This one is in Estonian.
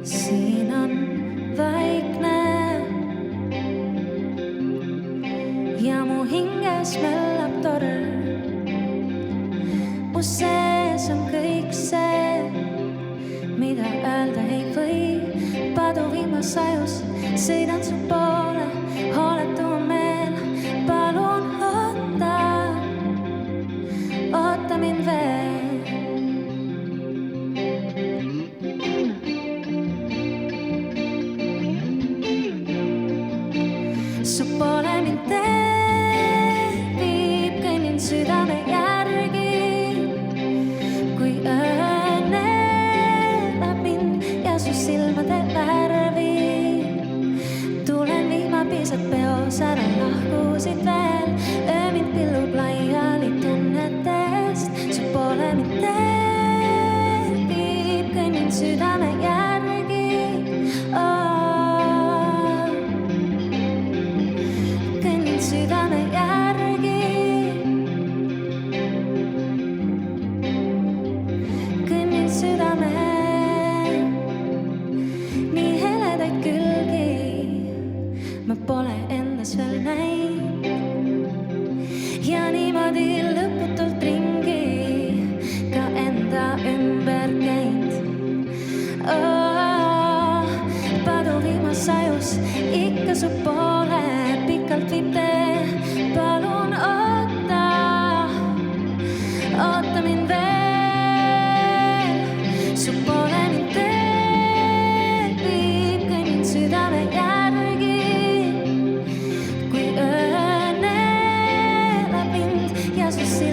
Siin on vaikne ja mu hinges möllab torm. Mu sees on kõik see, mida öelda ei või. Paduvihmas sajus, sõidan su poole, hooletu on meel. Palun oota mind veel. Su poole mind tee viib, kõnnin südame järgi. Kui õnnelab mind ja su silmade värvi. Tulen vihmapisad peos, ära lahkusid veel. Öö mind pillub laiali tunnetest. Su poole mind tee viib, kõnnin südame järgi. Südame järgi. Kõnnin südame. Nii heledaid külgi ma pole endas veel näinud. Ja niimoodi lõputult ringi ka enda ümber käinud. Paduvihmas sajus ikka su poole pikalt viib tee. Palun oota mind veel. Su poole mind tee viib, kõnnin südame järgi. Kui õnnelab mind ja su silmade